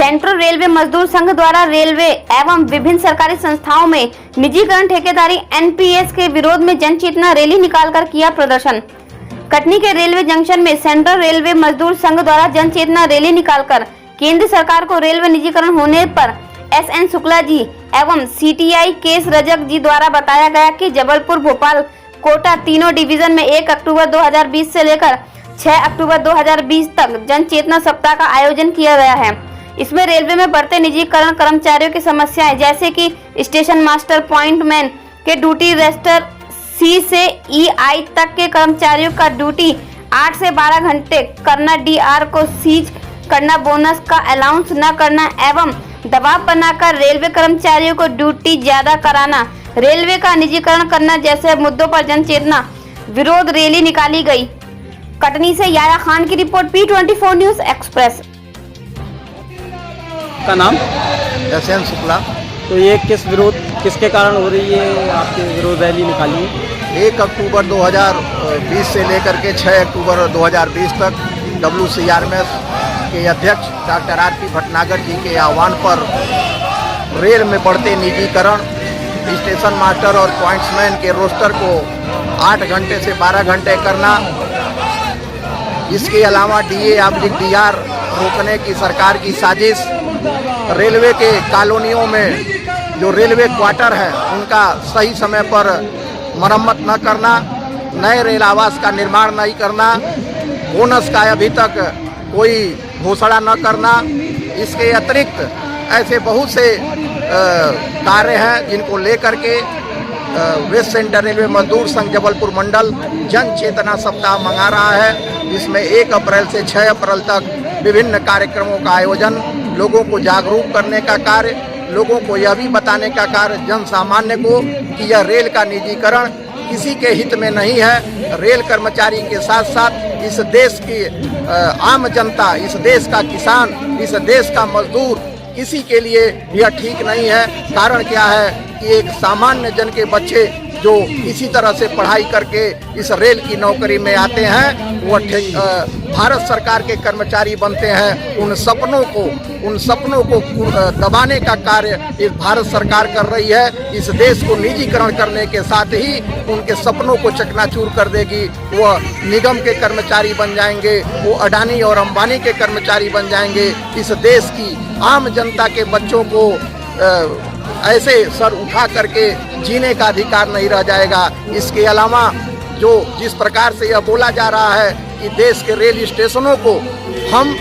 Central railway मजदूर संघ द्वारा रेलवे एवं विभिन्न सरकारी संस्थाओं में निजीकरण ठेकेदारी एनपीएस के विरोध में जनचेतना रैली निकालकर किया प्रदर्शन। कटनी के रेलवे जंक्शन में सेंट्रल रेलवे मजदूर संघ द्वारा जनचेतना रैली निकालकर केंद्र सरकार को रेलवे निजीकरण होने पर एसएन शुक्ला जी एवं सीटीआई केस रजक जी द्वारा बताया गया कि जबलपुर, भोपाल, कोटा तीनों डिवीजन में 1 अक्टूबर 2020 से लेकर 6 अक्टूबर 2020 तक जनचेतना सप्ताह का आयोजन किया गया है। इसमें रेलवे में बढ़ते निजीकरण, कर्मचारियों की समस्याएं जैसे कि स्टेशन मास्टर, पॉइंटमैन के ड्यूटी रेस्टर, सी से ईआई तक के कर्मचारियों का ड्यूटी 8 से 12 घंटे करना, डीआर को सीज करना, बोनस का अलाउंस न करना एवं दबाव बनाकर रेलवे कर्मचारियों को ड्यूटी ज्यादा कराना, रेलवे का निजीकरण करना जैसे मुद्दों पर जनचेतना विरोध रैली निकाली गई। कटनी से याया खान की रिपोर्ट, P24 न्यूज एक्सप्रेस। का नाम एसएन शुक्ला। तो ये किसके कारण हो रही है, आपके विरोध रैली निकाली है? 1 अक्टूबर 2020 से लेकर के 6 अक्टूबर 2020 तक WCRMS के अध्यक्ष डॉक्टर आर.पी. भटनागर जी के आह्वान पर रेल में बढ़ते निजीकरण, स्टेशन मास्टर और पॉइंट्समैन के रोस्टर को 8 घंटे से 12 घंटे करना, इसके अलावा DA/DR रोकने की सरकार की साजिश, रेलवे के कॉलोनियों में जो रेलवे क्वार्टर है उनका सही समय पर मरम्मत न करना, नए रेल आवास का निर्माण नहीं करना, बोनस का अभी तक कोई घोषणा न करना, इसके अतिरिक्त ऐसे बहुत से कार्य हैं जिनको लेकर के वेस्ट सेंट्रल रेलवे मजदूर संघ जबलपुर मंडल जन चेतना सप्ताह मंगा रहा है। इसमें 1 अप्रैल से 6 अप्रैल तक विभिन्न कार्यक्रमों का आयोजन, लोगों को जागरूक करने का कार्य, लोगों को यह भी बताने का कार्य जन सामान्य को कि यह रेल का निजीकरण किसी के हित में नहीं है। रेल कर्मचारी के साथ साथ इस देश की आम जनता, इस देश का किसान, इस देश का मजदूर, किसी के लिए यह ठीक नहीं है। कारण क्या है कि एक सामान्य जन के बच्चे जो इसी तरह से पढ़ाई करके इस रेल की नौकरी में आते हैं, वह भारत सरकार के कर्मचारी बनते हैं। उन सपनों को दबाने का कार्य इस भारत सरकार कर रही है। इस देश को निजीकरण करने के साथ ही उनके सपनों को चकनाचूर कर देगी। वह निगम के कर्मचारी बन जाएंगे, वो अडानी और अंबानी के कर्मचारी बन जाएंगे। इस देश की आम जनता के बच्चों को ऐसे सर उठा करके जीने का अधिकार नहीं रह जाएगा। इसके अलावा जो जिस प्रकार से यह बोला जा रहा है कि देश के रेल स्टेशनों को हम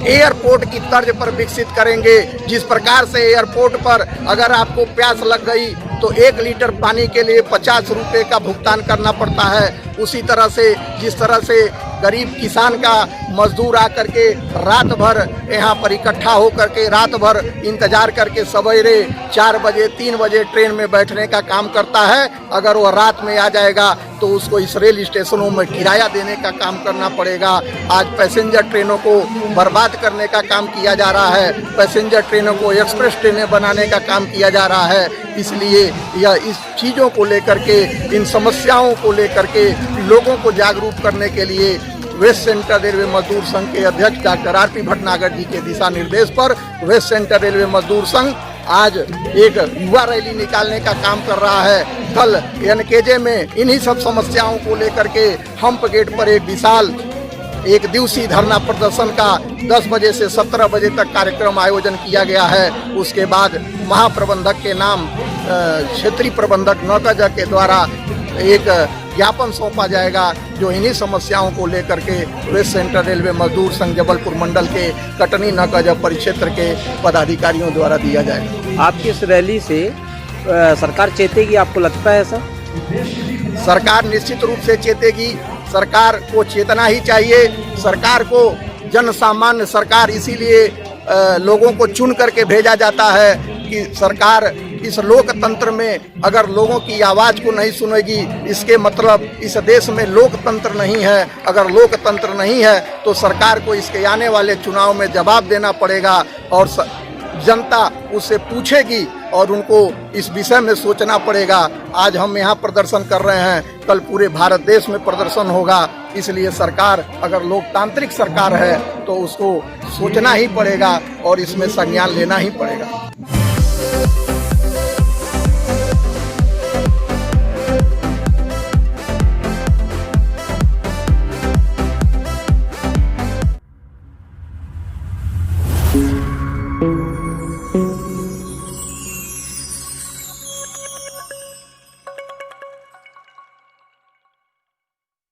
एयरपोर्ट की तर्ज पर विकसित करेंगे, जिस प्रकार से एयरपोर्ट पर अगर आपको प्यास लग गई तो 1 लीटर पानी के लिए 50 रुपये का भुगतान करना पड़ता है, उसी तरह से जिस तरह से गरीब किसान का मजदूर आकर के रात भर यहाँ पर इकट्ठा होकर के रात भर इंतजार करके सवेरे 4 बजे 3 बजे ट्रेन में बैठने का काम करता है, अगर वह रात में आ जाएगा तो उसको इस रेल स्टेशनों में किराया देने का काम करना पड़ेगा। आज पैसेंजर ट्रेनों को बर्बाद करने का काम किया जा रहा है, पैसेंजर ट्रेनों को एक्सप्रेस ट्रेनें बनाने का काम किया जा रहा है। इसलिए यह इस चीज़ों को लेकर के, इन समस्याओं को लेकर के लोगों को जागरूक करने के लिए वेस्ट सेंट्रल रेलवे मजदूर संघ के अध्यक्ष डॉक्टर आर.पी. भटनागर जी के दिशा निर्देश पर वेस्ट सेंट्रल रेलवे मजदूर संघ आज एक युवा रैली निकालने का काम कर रहा है। कल एनकेजे में इन्हीं सब समस्याओं को लेकर के हम्प गेट पर एक विशाल 1 दिवसीय धरना प्रदर्शन का 10 बजे से 17 बजे तक कार्यक्रम आयोजन किया गया है। उसके बाद महाप्रबंधक के नाम क्षेत्रीय प्रबंधक नौतजा के द्वारा एक ज्ञापन सौंपा जाएगा, जो इन्हीं समस्याओं को लेकर के वेस्ट सेंट्रल रेलवे मजदूर संघ जबलपुर मंडल के कटनी नौतजा परिक्षेत्र के पदाधिकारियों द्वारा दिया जाएगा। आपकी इस रैली से सरकार चेतेगी, आपको लगता है ऐसा? सरकार निश्चित रूप से चेतेगी। सरकार को चेतना ही चाहिए। सरकार को जन सामान्य सरकार इसीलिए लोगों को चुन करके भेजा जाता है कि सरकार इस लोकतंत्र में अगर लोगों की आवाज़ को नहीं सुनेगी, इसके मतलब इस देश में लोकतंत्र नहीं है। अगर लोकतंत्र नहीं है तो सरकार को इसके आने वाले चुनाव में जवाब देना पड़ेगा और जनता उससे पूछेगी और उनको इस विषय में सोचना पड़ेगा। आज हम यहाँ प्रदर्शन कर रहे हैं, कल पूरे भारत देश में प्रदर्शन होगा। इसलिए सरकार अगर लोकतांत्रिक सरकार है तो उसको सोचना ही पड़ेगा और इसमें संज्ञान लेना ही पड़ेगा।